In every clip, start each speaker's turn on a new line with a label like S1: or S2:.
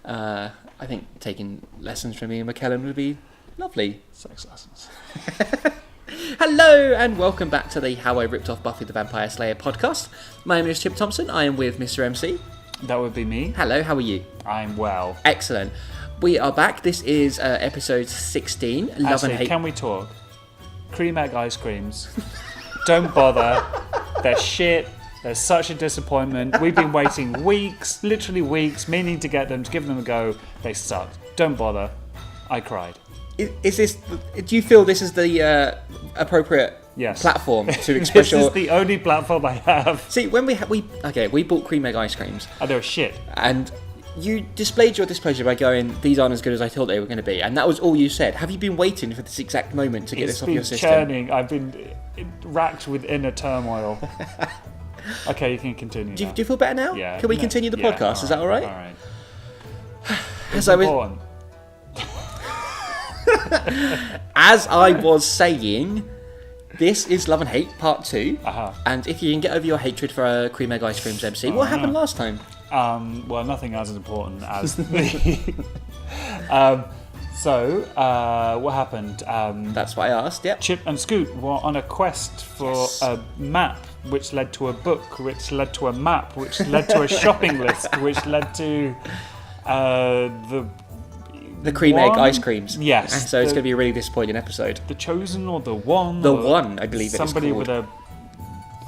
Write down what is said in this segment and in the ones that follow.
S1: I think taking lessons from Ian McKellen would be lovely.
S2: Sex lessons.
S1: Hello and welcome back to the How I Ripped Off Buffy the Vampire Slayer podcast. My name is Chip Thompson. I am with Mr. MC.
S2: That would be me.
S1: Hello, how are you?
S2: I'm well.
S1: Excellent. We are back. This is episode 16. Love
S2: Actually,
S1: and Hate.
S2: can we talk? Cream egg ice creams. Don't bother. They're shit. They're such a disappointment. We've been waiting weeks, literally weeks, meaning to get them, to give them a go. They sucked. Don't bother. I cried.
S1: Is this? Do you feel this is the appropriate platform to express
S2: This is the only platform I have.
S1: See, when we bought cream egg ice creams.
S2: And they were shit.
S1: And you displayed your displeasure by going, these aren't as good as I thought they were going to be. And that was all you said. Have you been waiting for this exact moment to get this off your system?
S2: It's been churning. I've been racked with inner turmoil. Okay, you can continue.
S1: Do you feel better now?
S2: Yeah.
S1: Can we continue the podcast?
S2: Right,
S1: is that all right?
S2: All right.
S1: As I was saying, this is Love and Hate Part 2.
S2: Uh-huh.
S1: And if you can get over your hatred for cream egg ice creams, MC, what happened last time?
S2: Well, nothing as important as the... what happened?
S1: That's what I asked, yep.
S2: Chip and Scoot were on a quest for a map, which led to a book, which led to a map, which led to a shopping list, which led to
S1: the cream egg ice creams.
S2: Yes.
S1: And so it's going to be a really disappointing episode.
S2: The Chosen or the One?
S1: The One, I believe it is called.
S2: Somebody with a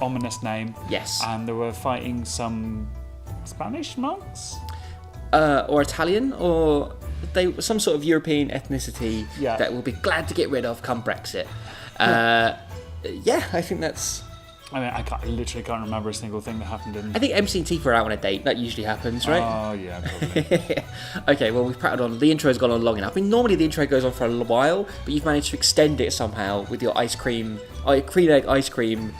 S2: ominous name.
S1: Yes.
S2: And they were fighting some Spanish monks?
S1: Or Italian, or some sort of European ethnicity that we'll be glad to get rid of come Brexit. I think that's...
S2: I literally can't remember a single thing that happened in...
S1: I think MC and TIfa are out on a date. That usually happens, right?
S2: Oh, yeah, probably.
S1: Okay, well, we've prattled on. The intro's gone on long enough. I mean, normally the intro goes on for a while, but you've managed to extend it somehow with your cream egg ice cream.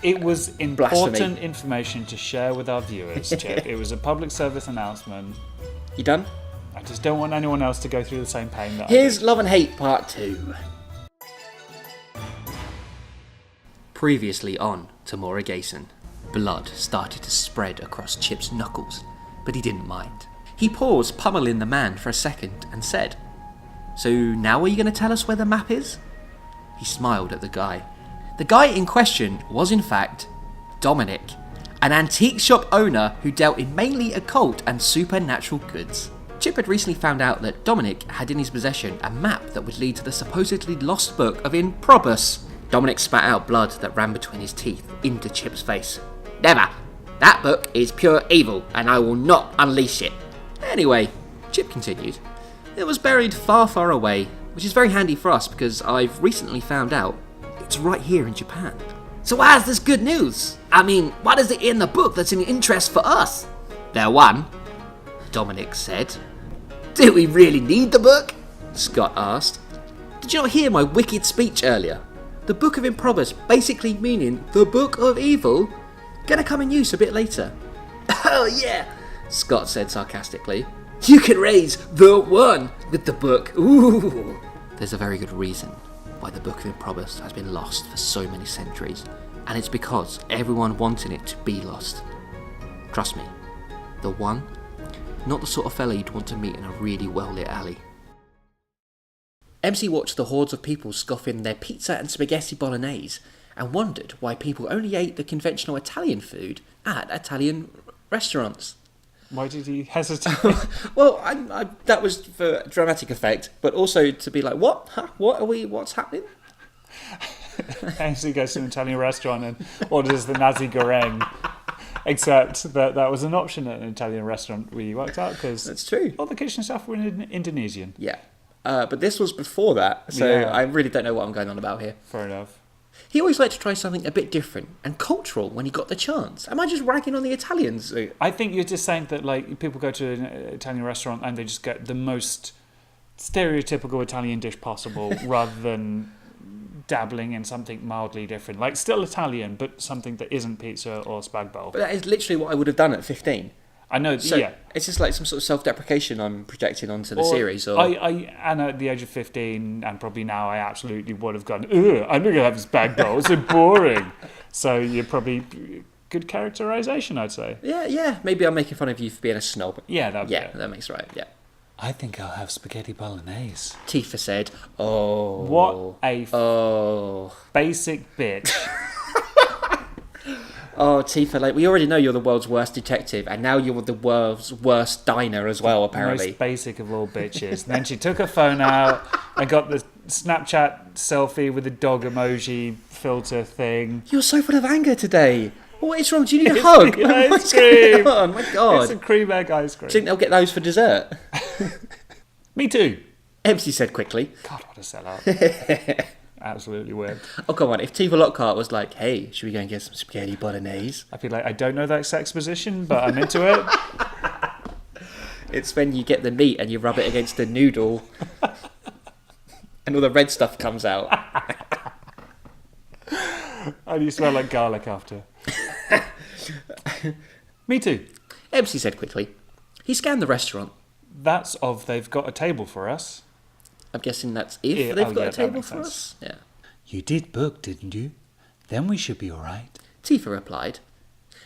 S2: It was important
S1: blasphemy.
S2: Information to share with our viewers, Chip. It was a public service announcement.
S1: You done?
S2: I just don't want anyone else to go through the same pain that
S1: Here's
S2: I did.
S1: Love and Hate Part 2. Previously on Tamora Gayson, blood started to spread across Chip's knuckles, but he didn't mind. He paused, pummeling the man for a second, and said, "So now are you going to tell us where the map is?" He smiled at the guy. The guy in question was in fact Dominic, an antique shop owner who dealt in mainly occult and supernatural goods. Chip had recently found out that Dominic had in his possession a map that would lead to the supposedly lost book of Improbus. Dominic spat out blood that ran between his teeth into Chip's face. "Never! That book is pure evil, and I will not unleash it." Anyway, Chip continued, "It was buried far, far away, which is very handy for us because I've recently found out it's right here in Japan." "So why is this good news? I mean, what is it in the book that's an interest for us?" "There one," Dominic said. "Do we really need the book?" Scott asked. "Did you not hear my wicked speech earlier? The Book of Improbus, basically meaning the Book of Evil, gonna come in use a bit later." "Oh yeah," Scott said sarcastically. "You can raise the one with the book. Ooh." There's a very good reason why the Book of Improbus has been lost for so many centuries, and it's because everyone wanted it to be lost. Trust me, the one, not the sort of fella you'd want to meet in a really well-lit alley. MC watched the hordes of people scoffing their pizza and spaghetti bolognese and wondered why people only ate the conventional Italian food at Italian restaurants.
S2: Why did he hesitate?
S1: Well, I that was for dramatic effect, but also to be like, what? Huh? What are we? What's happening?
S2: Ainsley goes to an Italian restaurant and orders the Nazi goreng, except that was an option at an Italian restaurant we worked out because
S1: that's true.
S2: All the kitchen staff were in Indonesian.
S1: Yeah, but this was before that, so I really don't know what I'm going on about here.
S2: Fair enough.
S1: He always liked to try something a bit different and cultural when he got the chance. Am I just ragging on the Italians?
S2: I think you're just saying that like people go to an Italian restaurant and they just get the most stereotypical Italian dish possible rather than dabbling in something mildly different. Like still Italian, but something that isn't pizza or spag bowl.
S1: But that is literally what I would have done at 15.
S2: I know,
S1: so
S2: yeah.
S1: It's just like some sort of self-deprecation I'm projecting onto the series. Or
S2: and at the age of 15, and probably now, I absolutely would have gone, ugh, I'm not going to have spag bowl, it's so boring. So you're probably good characterization, I'd say.
S1: Yeah. Maybe I'm making fun of you for being a snob.
S2: Yeah, that
S1: makes right, yeah.
S2: I think I'll have spaghetti bolognese.
S1: TIfa said, oh.
S2: What a
S1: Oh.
S2: basic bitch.
S1: Oh, TIfa, like, we already know you're the world's worst detective, and now you're the world's worst diner as well, apparently.
S2: Most basic of all bitches. And then she took her phone out and got the Snapchat selfie with the dog emoji filter thing.
S1: You're so full of anger today. What is wrong? Do you need a hug? What's going on? My God.
S2: It's a cream egg ice cream.
S1: Do you think they'll get those for dessert?
S2: Me too.
S1: MC said quickly.
S2: God, what a sellout. Absolutely weird.
S1: Oh, come on. If TIfa Lockhart was like, hey, should we go and get some spaghetti bolognese?
S2: I'd be like, I don't know that sex position, but I'm into it.
S1: It's when you get the meat and you rub it against the noodle and all the red stuff comes out.
S2: And you smell like garlic after. Me too.
S1: MC said quickly. He scanned the restaurant.
S2: That's of they've got a table for us.
S1: I'm guessing that's if they've got a table for
S2: sense.
S1: us. Yeah.
S2: You did book, didn't you? Then we should be all right.
S1: TIfa replied.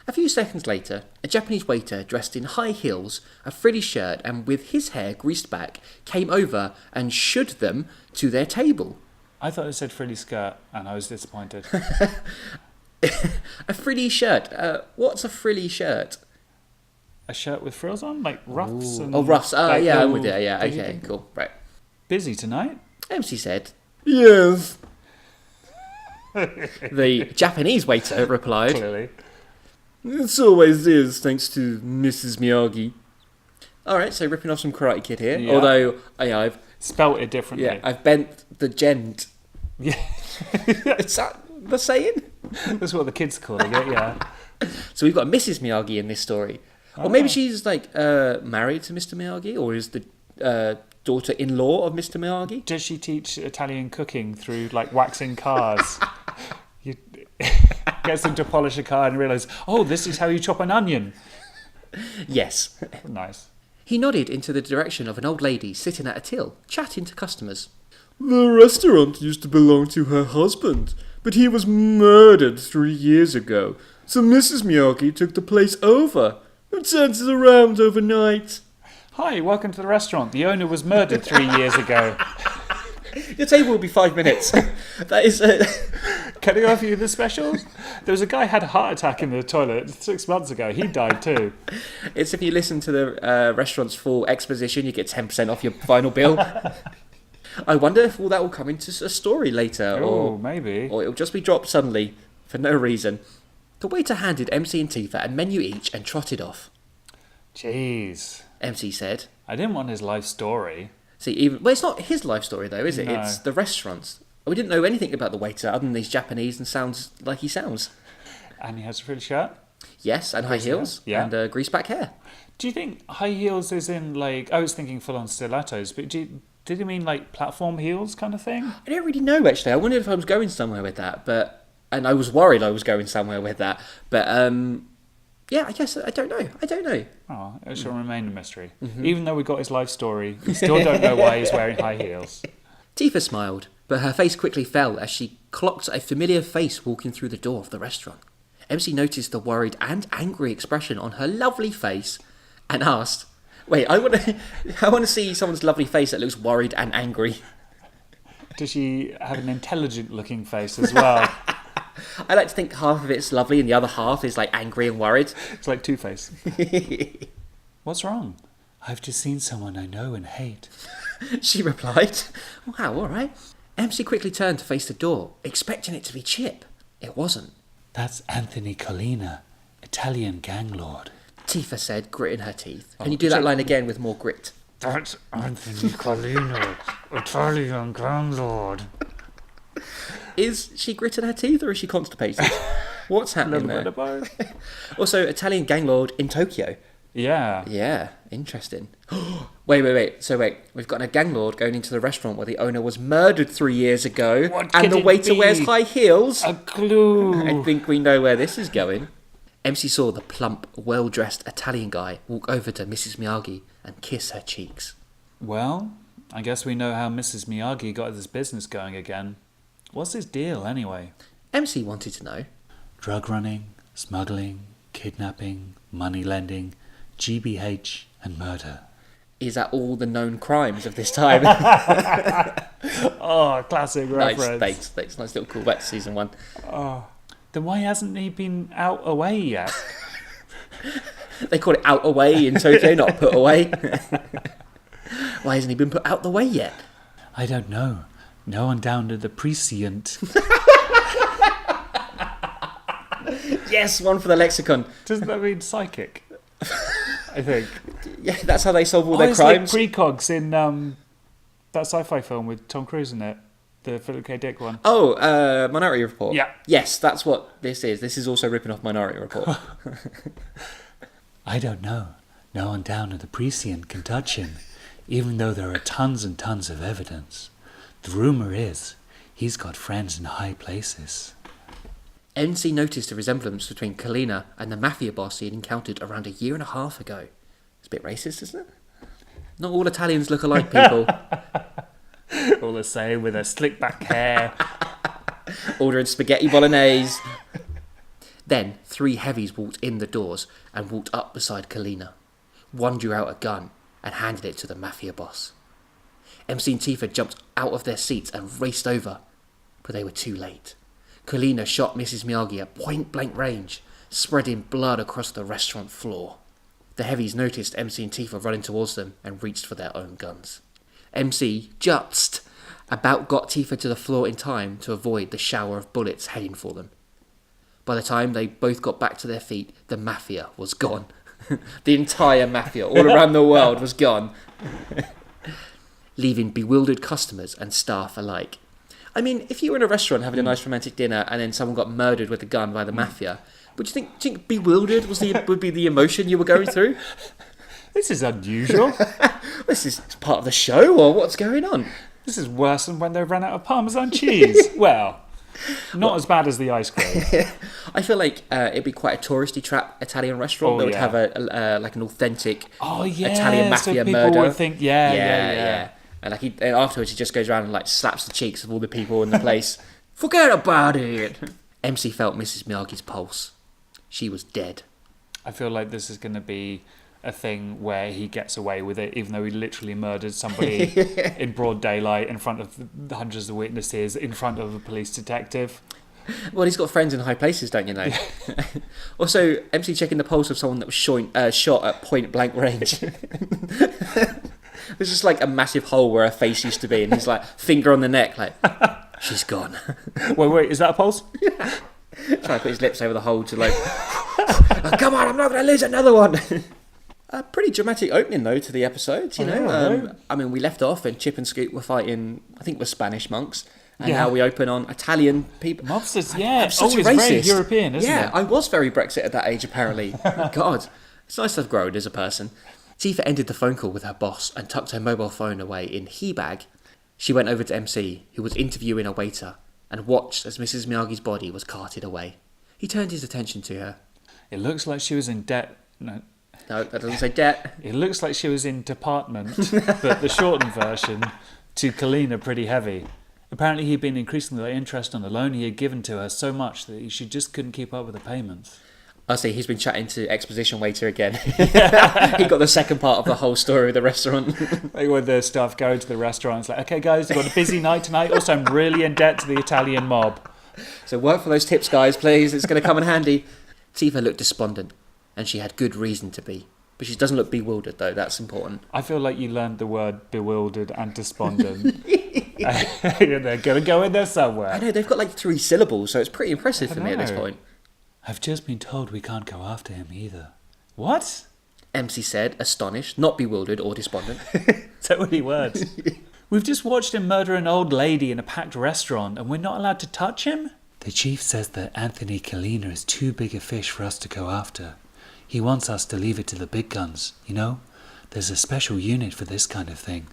S1: A few seconds later, a Japanese waiter dressed in high heels, a frilly shirt and with his hair greased back came over and should them to their table.
S2: I thought it said frilly skirt and I was disappointed.
S1: A frilly shirt. What's a frilly shirt?
S2: A shirt with frills on? Like ruffs? And
S1: Ruffs.
S2: like
S1: Yeah, I'm
S2: little
S1: with you. Yeah,
S2: thingy
S1: okay,
S2: thing.
S1: cool. Right.
S2: Busy tonight?
S1: MC said, yes. The Japanese waiter replied,
S2: Clearly.
S1: it always is, thanks to Mrs. Miyagi. Alright, so ripping off some Karate Kid here.
S2: Yeah.
S1: Although, I've
S2: Spelt it differently.
S1: I've bent the gent.
S2: Yeah.
S1: Is that the saying?
S2: That's what the kids call it, yeah.
S1: So we've got Mrs. Miyagi in this story. Or maybe she's like married to Mr. Miyagi, or is the daughter-in-law of Mr. Miyagi.
S2: Does she teach Italian cooking through like waxing cars? You gets them to polish a car and realise, oh, this is how you chop an onion.
S1: Yes.
S2: Nice.
S1: He nodded into the direction of an old lady sitting at a till, chatting to customers. The restaurant used to belong to her husband, but he was murdered 3 years ago, so Mrs. Miyagi took the place over and turned it around overnight.
S2: Hi, welcome to the restaurant. The owner was murdered 3 years ago.
S1: Your table will be 5 minutes. That is...
S2: Can I offer you the specials? There was a guy who had a heart attack in the toilet 6 months ago. He died too.
S1: It's if you listen to the restaurant's full exposition, you get 10% off your final bill. I wonder if all that will come into a story later.
S2: Oh, maybe.
S1: Or it'll just be dropped suddenly, for no reason. The waiter handed MC and TIfa a menu each and trotted off.
S2: Jeez.
S1: MC said.
S2: I didn't want his life story.
S1: See, well, it's not his life story though, is it?
S2: No.
S1: It's the restaurant's. We didn't know anything about the waiter other than he's Japanese and sounds like he sounds.
S2: And he has a frilly shirt?
S1: Yes, and high heels.
S2: Yeah.
S1: And greased back hair.
S2: Do you think high heels is in like... I was thinking full-on stilettos, but did he mean like platform heels kind of thing?
S1: I don't really know, actually. I wondered if I was going somewhere with that, and I was worried I was going somewhere with that. But, yeah, I guess, I don't know.
S2: Oh, it shall remain a mystery. Mm-hmm. Even though we got his life story, we still don't know why he's wearing high heels.
S1: TIfa smiled, but her face quickly fell as she clocked a familiar face walking through the door of the restaurant. MC noticed the worried and angry expression on her lovely face and asked, wait, I want to see someone's lovely face that looks worried and angry.
S2: Does she have an intelligent-looking face as well?
S1: I like to think half of it's lovely and the other half is like angry and worried.
S2: It's like Two-Face. What's wrong? I've just seen someone I know and hate.
S1: She replied. Wow, all right. MC quickly turned to face the door, expecting it to be Chip. It wasn't.
S2: That's Anthony Collina, Italian gang lord.
S1: TIfa said, gritting her teeth. Can you do that line again with more grit?
S2: That's Anthony Collina, Italian gang lord.
S1: Is she gritting her teeth or is she constipated? What's happening there?
S2: A little bit of both.
S1: Also, Italian gang lord in Tokyo.
S2: Yeah.
S1: Yeah, interesting. Wait. So we've got a gang lord going into the restaurant where the owner was murdered 3 years ago, and the waiter wears high heels.
S2: A clue.
S1: I think we know where this is going. MC saw the plump, well-dressed Italian guy walk over to Mrs. Miyagi and kiss her cheeks.
S2: Well, I guess we know how Mrs. Miyagi got this business going again. What's his deal, anyway?
S1: MC wanted to know.
S2: Drug running, smuggling, kidnapping, money lending, GBH and murder.
S1: is at all the known crimes of this time.
S2: Oh, classic reference.
S1: Thanks. Nice little callback to season 1.
S2: Oh, then why hasn't he been out away yet?
S1: They call it out away in Tokyo, not put away. Why hasn't he been put out the way yet?
S2: I don't know. No one down to the precinct.
S1: Yes, one for the lexicon.
S2: Doesn't that mean psychic? I think.
S1: Yeah, that's how they solve all their
S2: it's
S1: crimes.
S2: like precogs in that sci-fi film with Tom Cruise in it. The Philip K. Dick one.
S1: Oh, Minority Report.
S2: Yeah.
S1: Yes, that's what this is. This is also ripping off Minority Report.
S2: I don't know. No one down at the precinct can touch him, even though there are tons and tons of evidence. The rumour is he's got friends in high places.
S1: MC noticed a resemblance between Kalina and the mafia boss he had encountered around a year and a half ago. It's a bit racist, isn't it? Not all Italians look alike, people.
S2: All the same, with their slick back hair.
S1: Ordering spaghetti bolognese. Then 3 heavies walked in the doors and walked up beside Kalina. One drew out a gun and handed it to the mafia boss. MC and TIfa jumped out of their seats and raced over, but they were too late. Kalina shot Mrs. Miyagi at point-blank range, spreading blood across the restaurant floor. The heavies noticed MC and TIfa running towards them and reached for their own guns. MC just about got TIfa to the floor in time to avoid the shower of bullets heading for them. By the time they both got back to their feet, the mafia was gone. The entire mafia all around the world was gone. Leaving bewildered customers and staff alike. I mean, if you were in a restaurant having a nice romantic dinner and then someone got murdered with a gun by the mafia, would you think bewildered would be the emotion you were going through?
S2: This is unusual.
S1: This is part of the show, or what's going on?
S2: This is worse than when they ran out of Parmesan cheese. Well, not as bad as the ice cream.
S1: I feel like it'd be quite a touristy trap Italian restaurant that would have like an authentic Italian mafia
S2: so people
S1: murder.
S2: Would think, yeah.
S1: And and afterwards he just goes around and like slaps the cheeks of all the people in the place. Forget about it. MC felt Mrs. Miyagi's pulse. She was dead.
S2: I feel like this is going to be a thing where he gets away with it, even though he literally murdered somebody in broad daylight in front of hundreds of witnesses, in front of a police detective.
S1: Well, he's got friends in high places, don't you know? Also, MC checking the pulse of someone that was shot at point blank range. There's just like a massive hole where her face used to be, and he's like, finger on the neck, like, she's gone.
S2: Wait, is that a pulse?
S1: Trying to put his lips over the hole to like, oh, come on, I'm not going to lose another one. A pretty dramatic opening, though, to the episode, you know. I mean, we left off and Chip and Scoot were fighting, I think, were Spanish monks. And now we open on Italian people.
S2: Mobsters, yeah.
S1: I'm such a
S2: it's
S1: racist.
S2: Very European, isn't it?
S1: Yeah, I was very Brexit at that age, apparently. God, it's nice to have grown as a person. TIfa ended the phone call with her boss and tucked her mobile phone away in he bag. She went over to MC, who was interviewing a waiter, and watched as Mrs. Miyagi's body was carted away. He turned his attention to her.
S2: It looks like she was in debt.
S1: No, that doesn't say debt.
S2: It looks like she was in department, but the shortened version, to Kalina pretty heavy. Apparently he'd been increasing the interest on the loan he had given to her so much that she just couldn't keep up with the payments.
S1: I see, he's been chatting to exposition waiter again. He got the second part of the whole story of the restaurant.
S2: Like when the staff go to the restaurant, it's like, okay guys, we've got a busy night tonight. Also, I'm really in debt to the Italian mob.
S1: So work for those tips, guys, please. It's going to come in handy. TIfa looked despondent, and she had good reason to be. But she doesn't look bewildered, though. That's important.
S2: I feel like you learned the word bewildered and despondent. They're going to go in there somewhere.
S1: I know, they've got like 3 syllables, so it's pretty impressive for me at this point.
S2: I've just been told we can't go after him either. What?
S1: MC said, astonished, not bewildered or despondent.
S2: So many words. We've just watched him murder an old lady in a packed restaurant, and we're not allowed to touch him? The chief says that Anthony Kalina is too big a fish for us to go after. He wants us to leave it to the big guns, you know? There's a special unit for this kind of thing.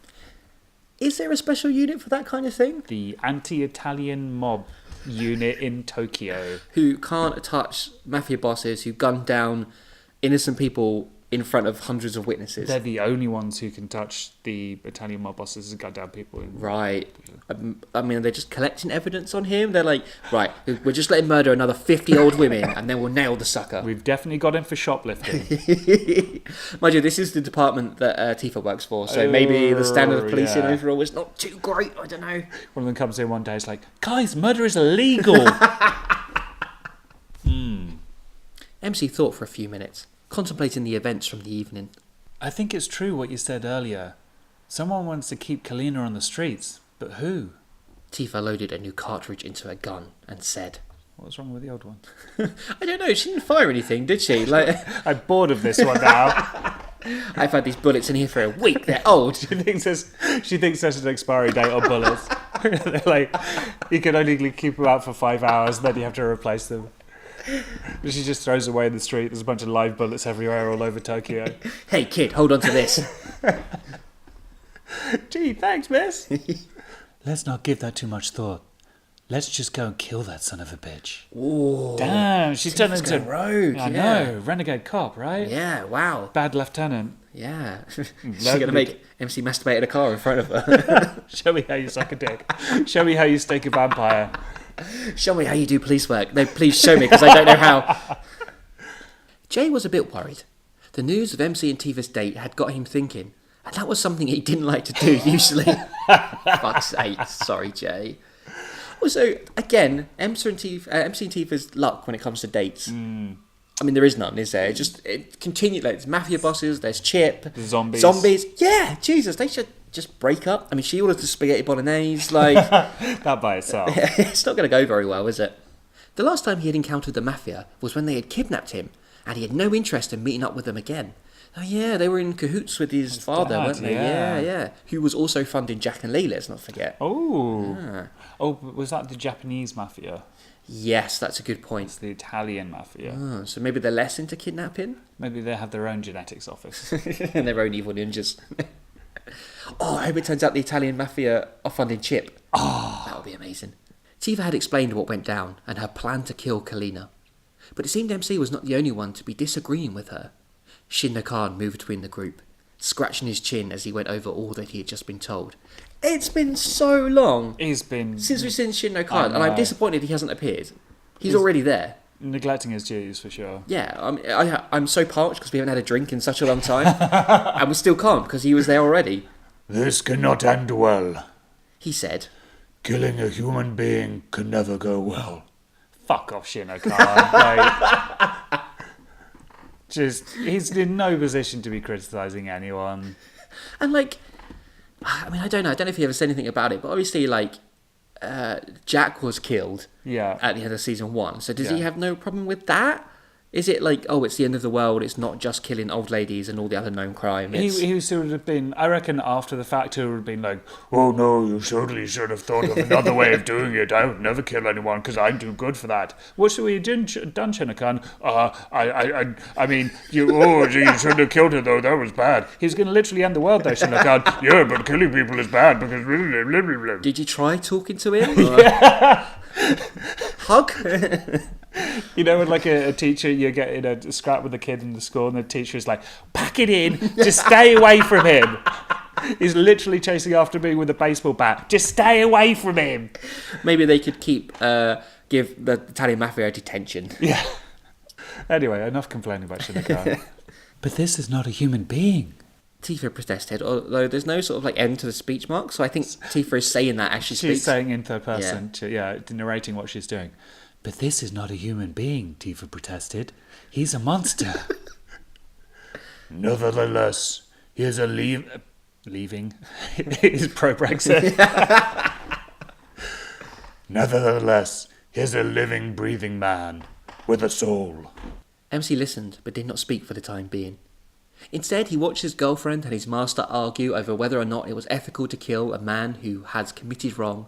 S1: Is there a special unit for that kind of thing?
S2: The anti-Italian mob unit in Tokyo.
S1: Who can't touch mafia bosses who gun down innocent people in front of hundreds of witnesses.
S2: They're the only ones who can touch the Italian mob bosses and goddamn people.
S1: Right. I mean, they're just collecting evidence on him. They're like, right, we're just letting murder another 50 old women and then we'll nail the sucker.
S2: We've definitely got him for shoplifting.
S1: Mind you, this is the department that TIfa works for, so maybe the standard of policing overall is not too great. I don't know.
S2: One of them comes in one day, it's like, guys, murder is illegal.
S1: MC thought for a few minutes, contemplating the events from the evening.
S2: I think it's true what you said earlier. Someone wants to keep Kalina on the streets, but who?
S1: TIfa loaded a new cartridge into her gun and said,
S2: What's wrong with the old one?
S1: I don't know, she didn't fire anything, did she?
S2: I'm bored of this one now.
S1: I've had these bullets in here for a week, they're old.
S2: She thinks there's an expiry date on bullets. They're like, you can only keep them out for 5 hours, then you have to replace them. She just throws away in the street. There's a bunch of live bullets everywhere all over Tokyo.
S1: Hey kid, hold on to this.
S2: Gee, thanks, miss. Let's not give that too much thought. Let's just go and kill that son of a bitch.
S1: Ooh,
S2: damn, she's turned into
S1: rogue.
S2: I know, renegade cop, right?
S1: Yeah, wow.
S2: Bad lieutenant.
S1: Yeah. She's going to make MC masturbate in a car in front of her.
S2: Show me how you suck a dick. Show me how you stake a vampire.
S1: Show me how you do police work. No, please show me, because I don't know how. Jay was a bit worried. The news of MC and TIfa's date had got him thinking, and that was something he didn't like to do usually. Fuck's sake. Sorry, Jay. Also, again, MC and TIfa's luck when it comes to dates. I mean, there is none, is there? It continued. Like, there's mafia bosses, there's Chip.
S2: The zombies.
S1: Zombies. Yeah, Jesus, they should just break up. I mean, she orders the spaghetti bolognese, like...
S2: that by itself.
S1: It's not going to go very well, is it? The last time he had encountered the mafia was when they had kidnapped him, and he had no interest in meeting up with them again. Oh yeah, they were in cahoots with his father, weren't they? Yeah. Who was also funding Jack and Lee, let's not forget.
S2: Oh, was that the Japanese mafia?
S1: Yes, that's a good point.
S2: It's the Italian mafia.
S1: So maybe they're less into kidnapping?
S2: Maybe they have their own genetics office.
S1: And their own evil ninjas. I hope it turns out the Italian mafia are funding Chip. That would be amazing. TIfa had explained what went down and her plan to kill Kalina. But it seemed MC was not the only one to be disagreeing with her. Shin Khan moved between the group, scratching his chin as he went over all that he had just been told. It's been so long since we've seen Shin Khan, and I'm disappointed he hasn't appeared. He's already there.
S2: Neglecting his duties, for sure.
S1: Yeah, I'm so parched because we haven't had a drink in such a long time, and we still can't because he was there already.
S3: This cannot end well,
S1: he said.
S3: Killing a human being can never go well.
S2: Fuck off, Shin Khan. He's in no position to be criticising anyone.
S1: And I mean, I don't know if he ever said anything about it, but obviously, Jack was killed at the end of season 1. So does he have no problem with that? Is it it's the end of the world, it's not just killing old ladies and all the other known crime?
S2: He would have been, I reckon after the fact, he would have been like,
S3: oh no, you certainly should have thought of another way of doing it. I would never kill anyone because I'm too good for that.
S2: What should we have done, Shin-Khan?
S3: I mean, you shouldn't have killed her though, that was bad.
S2: He's going to literally end the world though, Shin-Khan.
S3: Yeah, but killing people is bad because...
S1: Did you try talking to him?
S2: Yeah.
S1: Hug?
S2: You know, when a teacher, you get in a scrap with a kid in the school and the teacher is like, pack it in, just stay away from him. He's literally chasing after me with a baseball bat. Just stay away from him.
S1: Maybe they could give the Italian mafia detention.
S2: Yeah. Anyway, enough complaining about Shin-Khan.
S3: But this is not a human being.
S1: TIfa protested, although there's no sort of end to the speech mark, so I think TIfa is saying that as she speaks.
S2: She's saying in third person, narrating what she's doing.
S3: But this is not a human being, TIfa protested. He's a monster. Nevertheless, he is
S2: leaving. He's pro-Brexit.
S3: Nevertheless, he is a living, breathing man with a soul.
S1: MC listened, but did not speak for the time being. Instead, he watched his girlfriend and his master argue over whether or not it was ethical to kill a man who has committed wrong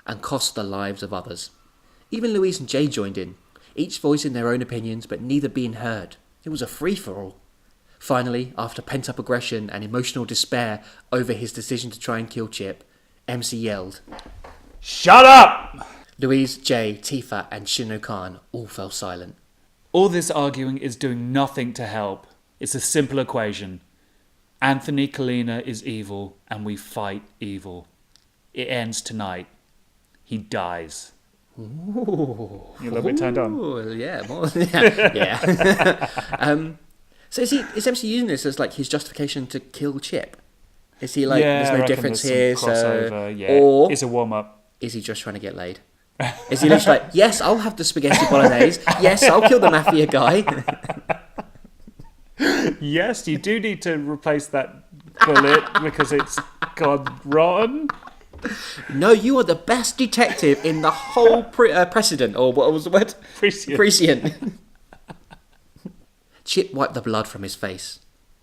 S1: and cost the lives of others. Even Louise and Jay joined in, each voicing their own opinions but neither being heard. It was a free-for-all. Finally, after pent-up aggression and emotional despair over his decision to try and kill Chip, MC yelled,
S2: "Shut up!"
S1: Louise, Jay, TIfa and Shin Khan all fell silent.
S2: All this arguing is doing nothing to help. It's a simple equation. Anthony Kalina is evil, and we fight evil. It ends tonight. He dies.
S1: Ooh.
S2: You're a little bit turned on.
S1: Ooh, yeah, more, yeah. So is MC using this as like his justification to kill Chip? Is he like,
S2: Yeah, I
S1: there's no
S2: reckon
S1: difference
S2: there's some
S1: here,
S2: crossover, yeah.
S1: or
S2: It's a warm-up.
S1: is he just trying to get laid? Is he literally like, yes, I'll have the spaghetti bolognese. Yes, I'll kill the mafia guy.
S2: Yes, you do need to replace that bullet because it's gone rotten.
S1: No, you are the best detective in the whole precedent, or what was the word? Prescient. Chip wiped the blood from his face.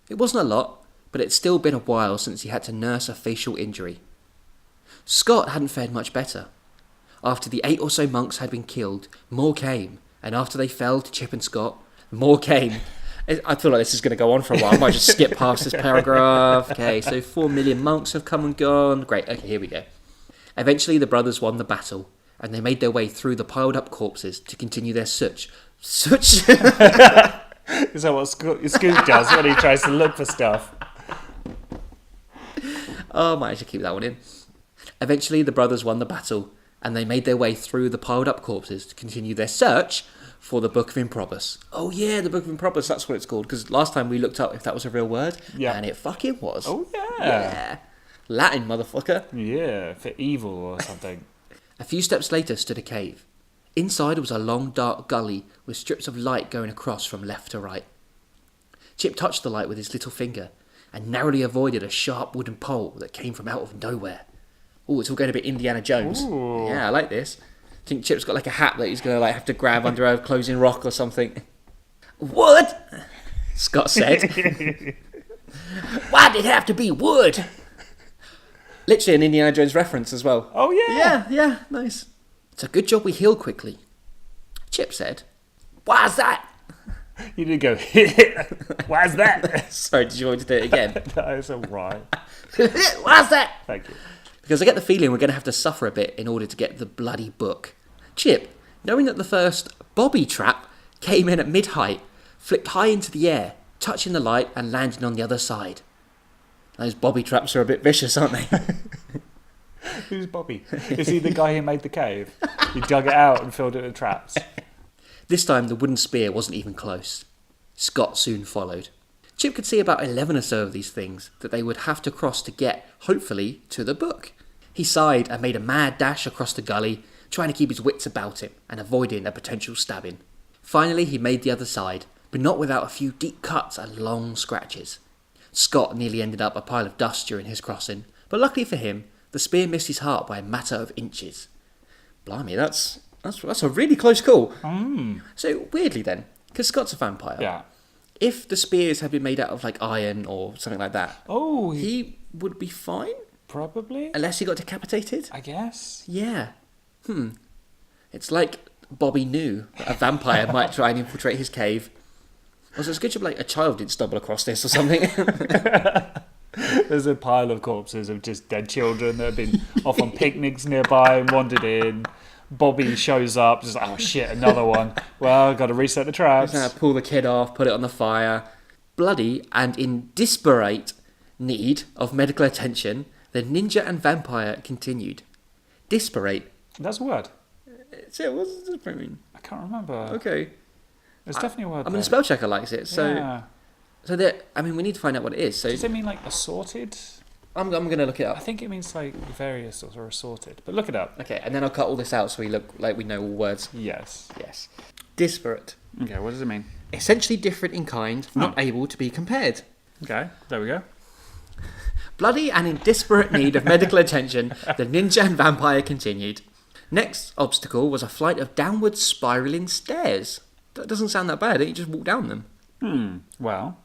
S1: It wasn't a lot, but it's still been a while since he had to nurse a facial injury. Scott hadn't fared much better. After the 8 or so monks had been killed, more came, and after they fell to Chip and Scott, more came. I feel like this is going to go on for a while. I might just skip past this paragraph. Okay, so 4 million monks have come and gone. Great, okay, here we go. Eventually the brothers won the battle, and they made their way through the piled up corpses to continue their search. Search?
S2: Is that what Scoop does when he tries to look for stuff?
S1: Oh, I might actually keep that one in. Eventually the brothers won the battle, and they made their way through the piled up corpses to continue their search for the Book of Improbus. Oh yeah, the Book of Improbus, that's what it's called, because last time we looked up if that was a real word,
S2: Yeah.
S1: and it fucking was.
S2: Oh, yeah.
S1: Yeah. Latin, motherfucker.
S2: Yeah, for evil or something.
S1: A few steps later stood a cave. Inside was a long dark gully with strips of light going across from left to right. Chip touched the light with his little finger and narrowly avoided a sharp wooden pole that came from out of nowhere. Oh, it's all going a bit Indiana Jones.
S2: Ooh.
S1: Yeah, I like this. I think Chip's got like a hat that he's going to like have to grab under a closing rock or something. Wood? Scott said. Why did it have to be wood? Literally an Indiana Jones reference as well.
S2: Oh, yeah.
S1: Yeah, nice. It's a good job we heal quickly. Chip said. Why's that?
S2: You did go, why's that?
S1: Sorry, did you want me to do it again?
S2: That is all right.
S1: Why's that?
S2: Thank you.
S1: Because I get the feeling we're going to have to suffer a bit in order to get the bloody book. Chip, knowing that the first Bobby trap came in at mid-height, flicked high into the air, touching the light and landing on the other side. Those Bobby traps are a bit vicious, aren't they?
S2: Who's Bobby? Is he the guy who made the cave? He dug it out and filled it with traps.
S1: This time the wooden spear wasn't even close. Scott soon followed. Chip could see about 11 or so of these things that they would have to cross to get, hopefully, to the book. He sighed and made a mad dash across the gully, trying to keep his wits about him and avoiding a potential stabbing. Finally he made the other side, but not without a few deep cuts and long scratches. Scott nearly ended up a pile of dust during his crossing, but luckily for him, the spear missed his heart by a matter of inches. Blimey, that's a really close call. So weirdly then, because Scott's a vampire,
S2: Yeah.
S1: if the spears had been made out of like iron or something like that,
S2: Oh,
S1: he would be fine,
S2: probably,
S1: unless he got decapitated.
S2: I guess.
S1: Yeah. It's like Bobby knew that a vampire might try and infiltrate his cave. Also, it's a good job like a child didn't stumble across this or something.
S2: There's a pile of corpses of just dead children that have been off on picnics nearby and wandered in. Bobby shows up, just like, oh shit, another one. Well, got to reset the traps.
S1: Pull the kid off, put it on the fire. Bloody and in disparate need of medical attention, the ninja and vampire continued. Disparate.
S2: That's a word.
S1: So what does disparate mean?
S2: I can't remember.
S1: Okay.
S2: There's definitely a word.
S1: I mean,
S2: there.
S1: the spell checker likes it, so
S2: Yeah.
S1: so that I mean, we need to find out what it is. So
S2: Does it mean like assorted?
S1: I'm going to look it
S2: I
S1: up.
S2: think it means like various or assorted. But look it up.
S1: Okay, and then I'll cut all this out so we look like we know all words.
S2: Yes.
S1: Yes. Disparate.
S2: Okay, what does it mean?
S1: Essentially different in kind, not able to be compared.
S2: Okay, there we go.
S1: Bloody and in desperate need of medical attention, the ninja and vampire continued. Next obstacle was a flight of downward spiralling stairs. That doesn't sound that bad, you just walk down them.
S2: Well,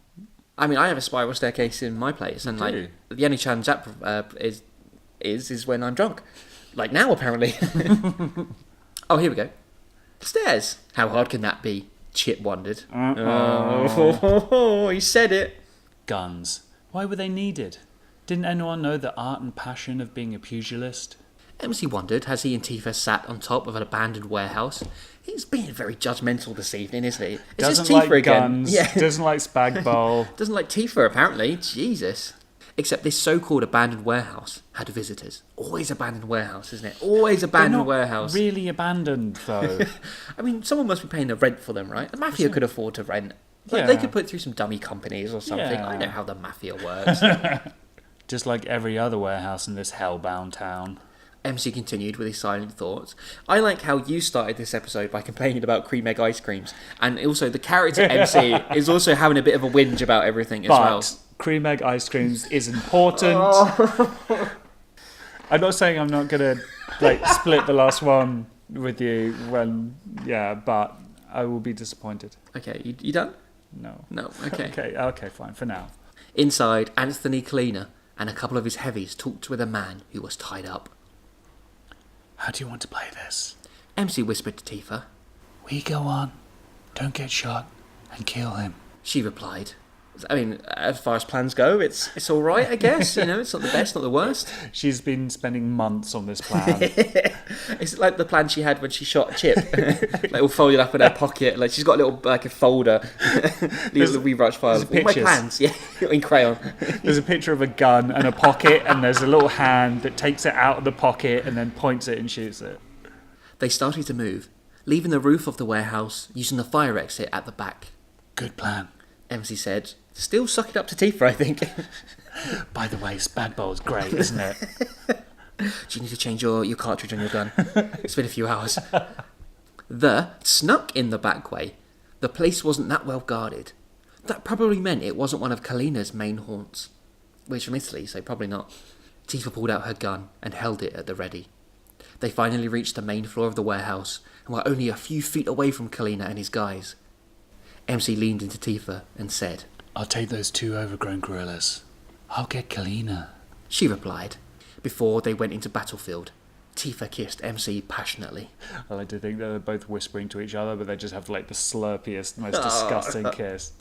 S1: I mean, I have a spiral staircase in my place, and like
S2: do?
S1: the only challenge that is when I'm drunk. Like now, apparently. Oh, here we go. Stairs. How hard can that be? Chip wondered. Oh, he said it.
S2: guns. Why were they needed? Didn't anyone know the art and passion of being a pugilist?
S1: MC wondered as he and Tifa sat on top of an abandoned warehouse. He's being very judgmental this evening, isn't he? Is
S2: Doesn't
S1: this Tifa
S2: like
S1: again?
S2: guns.
S1: Yeah.
S2: Doesn't like spag bowl.
S1: Doesn't like Tifa, apparently. Jesus. Except this so-called abandoned warehouse had visitors. Always abandoned warehouse, isn't it? Always abandoned warehouse.
S2: Really abandoned though.
S1: I mean, someone must be paying the rent for them, right? The mafia could afford to rent. Like,
S2: Yeah.
S1: They could put it through some dummy companies or something.
S2: Yeah.
S1: I know how the mafia works.
S2: Just like every other warehouse in this hellbound town.
S1: MC continued with his silent thoughts. I like how you started this episode by complaining about cream egg ice creams, and also the character MC is also having a bit of a whinge about everything as well.
S2: But cream egg ice creams is important. I'm not saying I'm not gonna split the last one with you but I will be disappointed.
S1: Okay, you done?
S2: No.
S1: No, okay.
S2: Okay, fine, for now.
S1: Inside, Anthony Cleaner and a couple of his heavies talked with a man who was tied up.
S2: How do you want to play this?
S1: MC whispered to Tifa.
S2: We go on, don't get shot, and kill him.
S1: She replied. I mean, as far as plans go, it's all right, I guess. You know, it's not the best, not the worst.
S2: She's been spending months on this plan.
S1: It's like the plan she had when she shot Chip, like all folded up in her pocket. Like she's got a little a folder, little rebrush file. All my plans, yeah, in crayon.
S2: There's a picture of a gun and a pocket, and there's a little hand that takes it out of the pocket and then points it and shoots it.
S1: They started to move, leaving the roof of the warehouse, using the fire exit at the back.
S2: Good plan.
S1: MC said, still sucking up to Tifa, I think.
S2: By the way, spag bowl's great, isn't it?
S1: Do you need to change your cartridge on your gun? It's been a few hours. Snuck in the back way. The place wasn't that well guarded. That probably meant it wasn't one of Kalina's main haunts. Well, he's from Italy, so probably not. Tifa pulled out her gun and held it at the ready. They finally reached the main floor of the warehouse and were only a few feet away from Kalina and his guys. MC leaned into Tifa and said,
S2: I'll take those 2 overgrown gorillas. I'll get Kalina.
S1: She replied. Before they went into battlefield, Tifa kissed MC passionately.
S2: I like to think that they're both whispering to each other, but they just have the slurpiest, most disgusting kiss.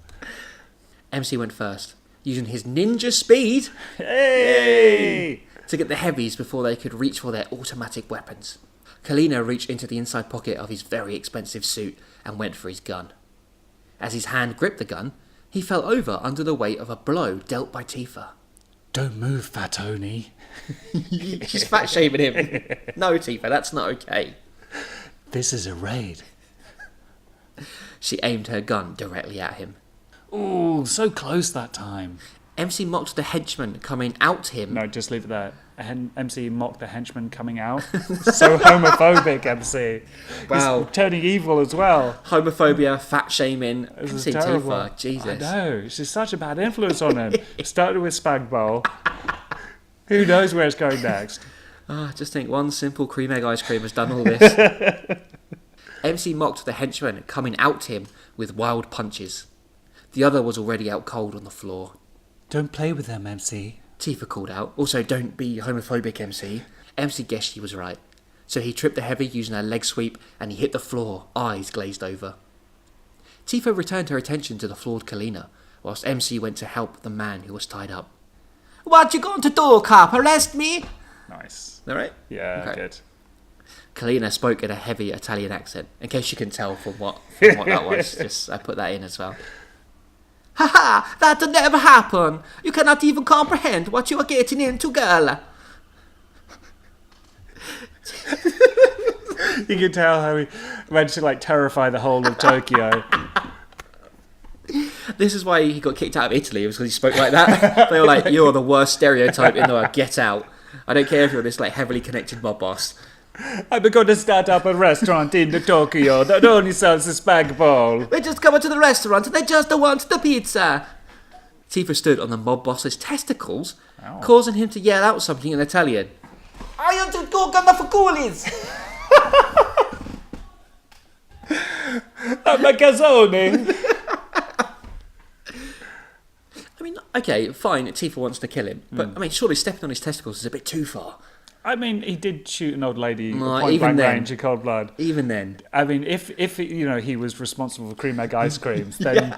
S1: MC went first, using his ninja speed
S2: Hey!
S1: to get the heavies before they could reach for their automatic weapons. Kalina reached into the inside pocket of his very expensive suit and went for his gun. As his hand gripped the gun, he fell over under the weight of a blow dealt by Tifa.
S2: Don't move, Fat Tony.
S1: She's fat shaming him. No, Tifa, that's not okay.
S2: This is a raid.
S1: She aimed her gun directly at him.
S2: Ooh, so close that time.
S1: MC mocked the henchman coming out to him.
S2: No, just leave it there. MC mocked the henchman coming out. So homophobic, MC.
S1: Wow.
S2: He's turning evil as well.
S1: Homophobia, fat shaming.
S2: This is
S1: MC
S2: terrible.
S1: Tifa, Jesus.
S2: I know. She's such a bad influence on him. Started with spag bowl. Who knows where it's going next?
S1: Just think, one simple cream egg ice cream has done all this. MC mocked the henchman coming out to him with wild punches. The other was already out cold on the floor.
S2: Don't play with them, MC.
S1: Tifa called out. Also, don't be homophobic, MC. MC guessed she was right. So he tripped the heavy using a leg sweep and he hit the floor, eyes glazed over. Tifa returned her attention to the floored Kalina, whilst MC went to help the man who was tied up. What you going to do, cop? Arrest me?
S2: Nice.
S1: All right?
S2: Yeah,
S1: Okay.
S2: good.
S1: Kalina spoke in a heavy Italian accent, in case you couldn't tell from what that was. Just I put that in as well. Ha! That'll never happen! You cannot even comprehend what you are getting into, girl!
S2: You can tell how he managed to terrify the whole of Tokyo.
S1: This is why he got kicked out of Italy, it was because he spoke like that. They were like, you're the worst stereotype in the world, get out. I don't care if you're this heavily connected mob boss.
S2: I'm going to start up a restaurant in Tokyo that only sells a spag bowl.
S1: We're just coming to the restaurant and they just want the pizza. Tifa stood on the mob boss's testicles, causing him to yell out something in Italian. I am to go get the coolies!
S2: Macazzone!
S1: I mean, okay, fine, Tifa wants to kill him, but I mean, surely stepping on his testicles is a bit too far.
S2: I mean, he did shoot an old lady
S1: No,
S2: point
S1: even
S2: blank
S1: then.
S2: range in cold blood.
S1: Even then.
S2: I mean, if he was responsible for cream egg ice creams, then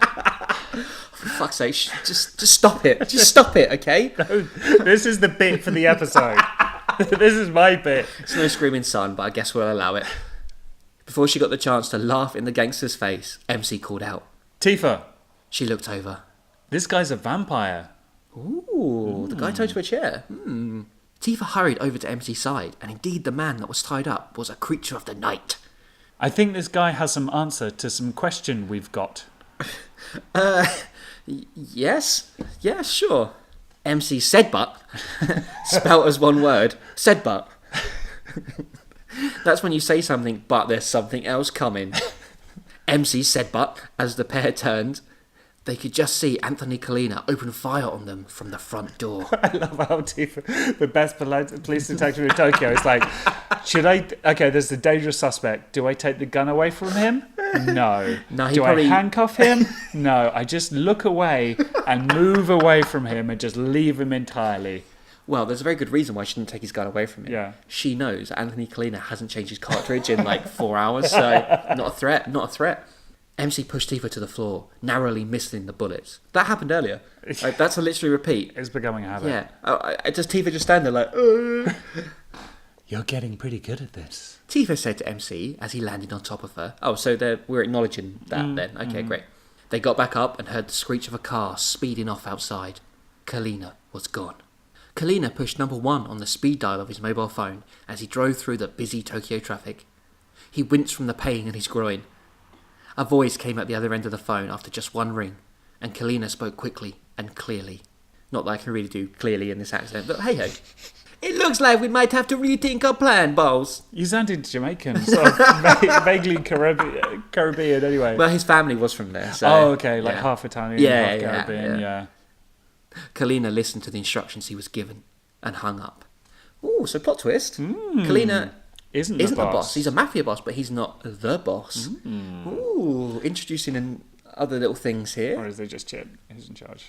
S1: For fuck's sake, just stop it. Just stop it, okay?
S2: this is the bit for the episode. This is my bit.
S1: It's no screaming son, but I guess we'll allow it. Before she got the chance to laugh in the gangster's face, MC called out.
S2: Tifa,
S1: She looked over.
S2: this guy's a vampire.
S1: Ooh, the guy tied to a chair. Tifa hurried over to MC's side, and indeed the man that was tied up was a creature of the night.
S2: I think this guy has some answer to some question we've got.
S1: Yes? Yeah, sure. MC said but, spelt as one word, said but. That's when you say something, but there's something else coming. MC said but, as the pair turned, they could just see Anthony Kalina open fire on them from the front door.
S2: I love how Tifa, the best police detective in Tokyo, is like, okay, there's the dangerous suspect. Do I take the gun away from him? No. Do I handcuff him? No. I just look away and move away from him and just leave him entirely.
S1: Well, there's a very good reason why she didn't take his gun away from him.
S2: Yeah.
S1: She knows Anthony Kalina hasn't changed his cartridge in like 4 hours, so not a threat. MC pushed Tifa to the floor, narrowly missing the bullets. That happened earlier. Like, that's a literally repeat.
S2: It's becoming a habit.
S1: Yeah. Does Tifa just stand there like,
S2: You're getting pretty good at this.
S1: Tifa said to MC as he landed on top of her. Oh, so we're acknowledging that then. Okay, great. They got back up and heard the screech of a car speeding off outside. Kalina was gone. Kalina pushed number 1 on the speed dial of his mobile phone as he drove through the busy Tokyo traffic. He winced from the pain in his groin. A voice came at the other end of the phone after just one ring, and Kalina spoke quickly and clearly. Not that I can really do clearly in this accent, but hey-ho. It looks like we might have to rethink our plan, boss.
S2: You sounded Jamaican, sort of vaguely Caribbean anyway.
S1: Well, his family was from there, so...
S2: Oh, okay, like half Italian, half Caribbean, yeah.
S1: Kalina listened to the instructions he was given and hung up. Ooh, so plot twist. Kalina isn't the boss. He's a mafia boss, but he's not the boss. Ooh, introducing other little things here.
S2: Or is it just Chip who's in charge?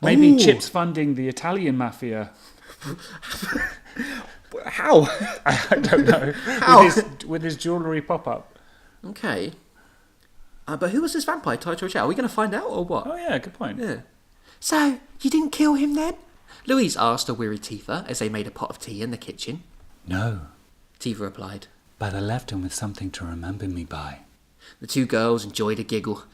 S2: Maybe Chip's funding the Italian mafia.
S1: How?
S2: I don't know.
S1: How?
S2: With his jewellery pop-up.
S1: Okay. But who was this vampire tied to a chair? Are we going to find out or what?
S2: Oh yeah, good point.
S1: Yeah. So, you didn't kill him then? Louise asked a weary Tifa as they made a pot of tea in the kitchen.
S2: No.
S1: Tifa replied.
S2: But I left him with something to remember me by.
S1: The two girls enjoyed a giggle,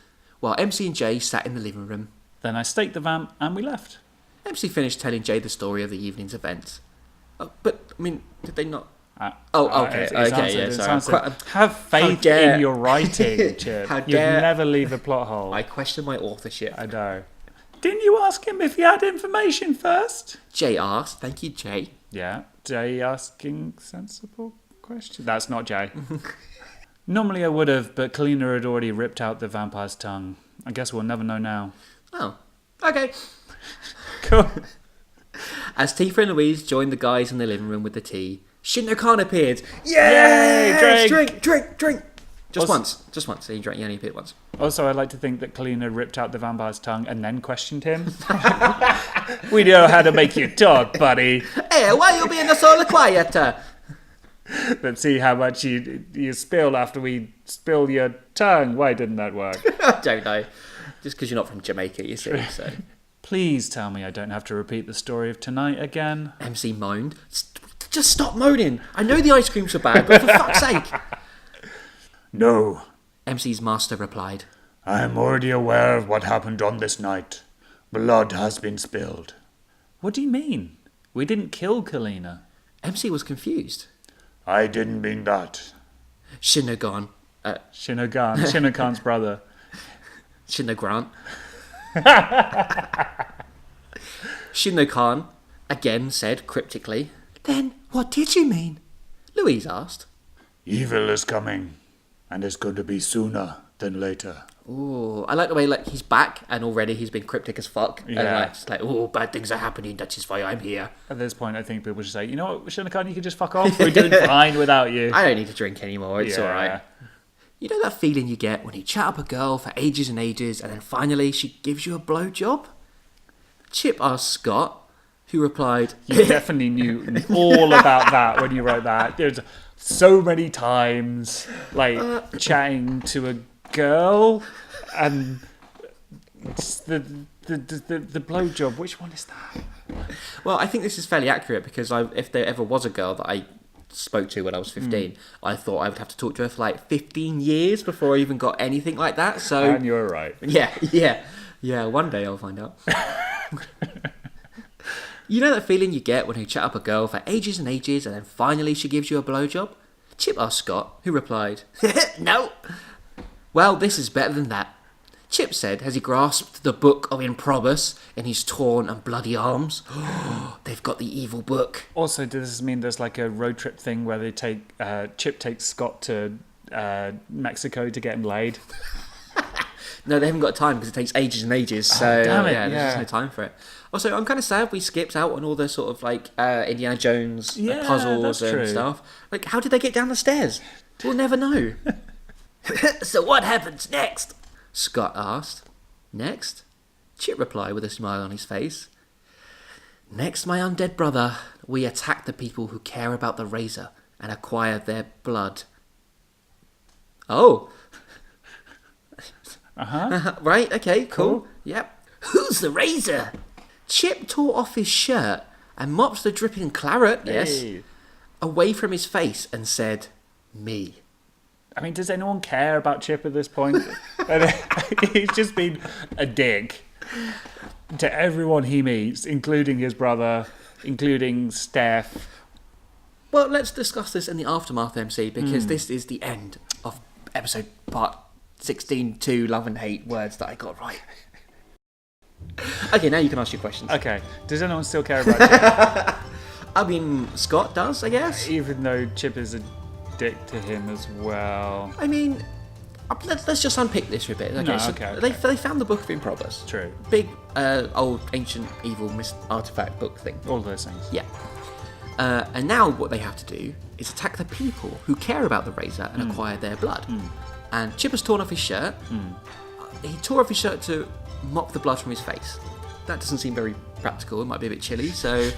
S1: while MC and Jay sat in the living room.
S2: Then I staked the vamp and we left.
S1: MC finished telling Jay the story of the evening's events. Oh, but, I mean, did they not... Sorry.
S2: Have faith in your writing, Chip. You'd never leave a plot hole.
S1: I question my authorship.
S2: I know. Didn't you ask him if he had information first?
S1: Jay asked. Thank you, Jay.
S2: Yeah, Jay asking sensible questions. That's not Jay. Normally I would have, but Kalina had already ripped out the vampire's tongue. I guess we'll never know now.
S1: Oh, okay.
S2: Cool.
S1: As Tifa and Louise joined the guys in the living room with the tea, Shinno-kan appeared. Yay! Drink! Just once. He only appeared once.
S2: Also, I'd like to think that Kalina ripped out the vampire's tongue and then questioned him. We know how to make you talk, buddy.
S1: Hey, why you being so quiet?
S2: Let's see how much you spill after we spill your tongue. Why didn't that work?
S1: I don't know. Just because you're not from Jamaica, you see. So.
S2: Please tell me I don't have to repeat the story of tonight again.
S1: MC moaned. Just stop moaning. I know the ice creams are bad, but for fuck's sake.
S3: No.
S1: MC's master replied.
S3: I am already aware of what happened on this night. Blood has been spilled.
S2: What do you mean? We didn't kill Kalina.
S1: MC was confused.
S3: I didn't mean that.
S1: Shinno-kan.
S2: Shinno-kan's brother.
S1: Shinno-grant. Shinno-kan again said cryptically. Then what did you mean? Louise asked.
S3: Evil is coming, and it's going to be sooner than later.
S1: Ooh, I like the way he's back and already he's been cryptic as fuck.
S2: Yeah.
S1: And bad things are happening, that is why I'm here.
S2: At this point, I think people should say, you know what, Shinno-kan, you can just fuck off. We're doing fine without you.
S1: I don't need to drink anymore, it's alright. You know that feeling you get when you chat up a girl for ages and ages and then finally she gives you a blowjob? Chip asked Scott, who replied...
S2: You definitely knew all about that when you wrote that. There's so many times, chatting to a girl and It's the blowjob. Which one is that?
S1: Well, I think this is fairly accurate because if there ever was a girl that I spoke to when I was 15, I thought I would have to talk to her for like 15 years before I even got anything like that. So
S2: And you're right.
S1: Yeah. One day I'll find out. You know that feeling you get when you chat up a girl for ages and ages and then finally she gives you a blowjob? Chip asked Scott, who replied, "No." Well, this is better than that, Chip said as he grasped the book of Improbus in his torn and bloody arms. They've got the evil book.
S2: Also, does this mean there's like a road trip thing where they take Chip takes Scott to Mexico to get him laid?
S1: No, they haven't got time because it takes ages and ages. So
S2: damn it,
S1: there's just no time for it. Also, I'm kind of sad we skipped out on all the sort of like Indiana Jones puzzles and stuff. Like, how did they get down the stairs? We'll never know. So what happens next? Scott asked. Next? Chip replied with a smile on his face. Next, my undead brother, we attack the people who care about the razor and acquire their blood. Oh. Right, okay, cool. Yep. Who's the razor? Chip tore off his shirt and mopped the dripping claret, away from his face and said, "Me."
S2: I mean, does anyone care about Chip at this point? He's just been a dick to everyone he meets, including his brother, including Steph.
S1: Well, let's discuss this in the aftermath, MC, because this is the end of episode part 16, 2, love and hate words that I got right. Okay, now you can ask your questions.
S2: Okay, does anyone still care about Chip?
S1: I mean, Scott does, I guess.
S2: Even though Chip is a dick to him as well.
S1: I mean, let's just unpick this for a bit. Okay,
S2: No,
S1: so
S2: okay.
S1: They found the Book of Improbus.
S2: True.
S1: Big, old, ancient, evil artifact book thing.
S2: All those things.
S1: Yeah. And now what they have to do is attack the people who care about the razor and acquire their blood. And Chip has torn off his shirt. He tore off his shirt to mop the blood from his face. That doesn't seem very practical. It might be a bit chilly, so,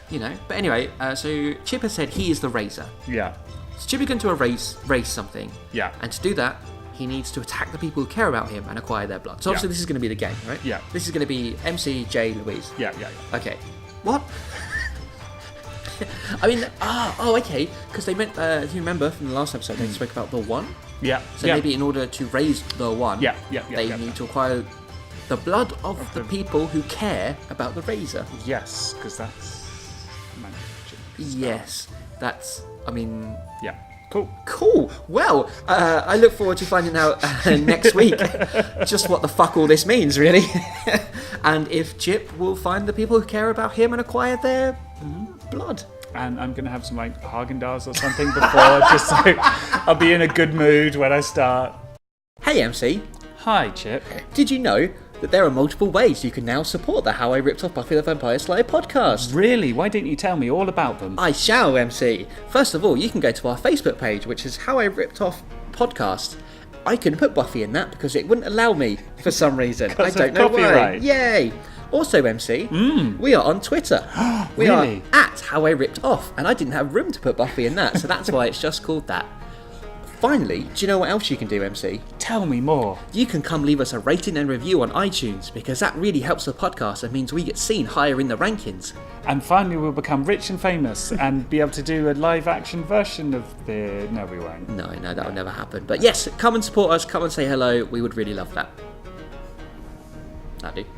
S1: you know. But anyway, so Chip has said he is the razor.
S2: Yeah.
S1: So Chip is going to erase something.
S2: Yeah.
S1: And to do that, he needs to attack the people who care about him and acquire their blood. So obviously this is going to be the game, right?
S2: Yeah.
S1: This is going to be MC, J, Louise.
S2: Yeah.
S1: Okay. What? I mean, okay. Because they meant, if you remember from the last episode, they spoke about the one.
S2: Yeah.
S1: So maybe in order to raise the one, they need to acquire the blood of the people who care about the razor.
S2: Yes, because that's magic.
S1: Yes, that's, I mean...
S2: Yeah. Cool.
S1: Well, I look forward to finding out next week just what the fuck all this means, really. And if Chip will find the people who care about him and acquire their blood.
S2: And I'm going to have some like Haagen-Dazs or something before, just so I'll be in a good mood when I start.
S1: Hey, MC.
S2: Hi, Chip.
S1: Did you know that there are multiple ways you can now support the How I Ripped Off Buffy the Vampire Slayer podcast?
S2: Really? Why didn't you tell me all about them?
S1: I shall, MC. First of all, you can go to our Facebook page, which is How I Ripped Off Podcast. I couldn't put Buffy in that because it wouldn't allow me for some reason. I don't know
S2: copyright.
S1: why. Yay! Also, MC, we are on Twitter. We
S2: Really?
S1: are at How I Ripped Off, and I didn't have room to put Buffy in that, so that's why it's just called that. Finally, do you know what else you can do, MC?
S2: Tell me more.
S1: You can come leave us a rating and review on iTunes, because that really helps the podcast and means we get seen higher in the rankings.
S2: And finally we'll become rich and famous and be able to do a live action version of the... No, we won't.
S1: No, that'll never happen. But yes, come and support us, come and say hello. We would really love that. That'd do.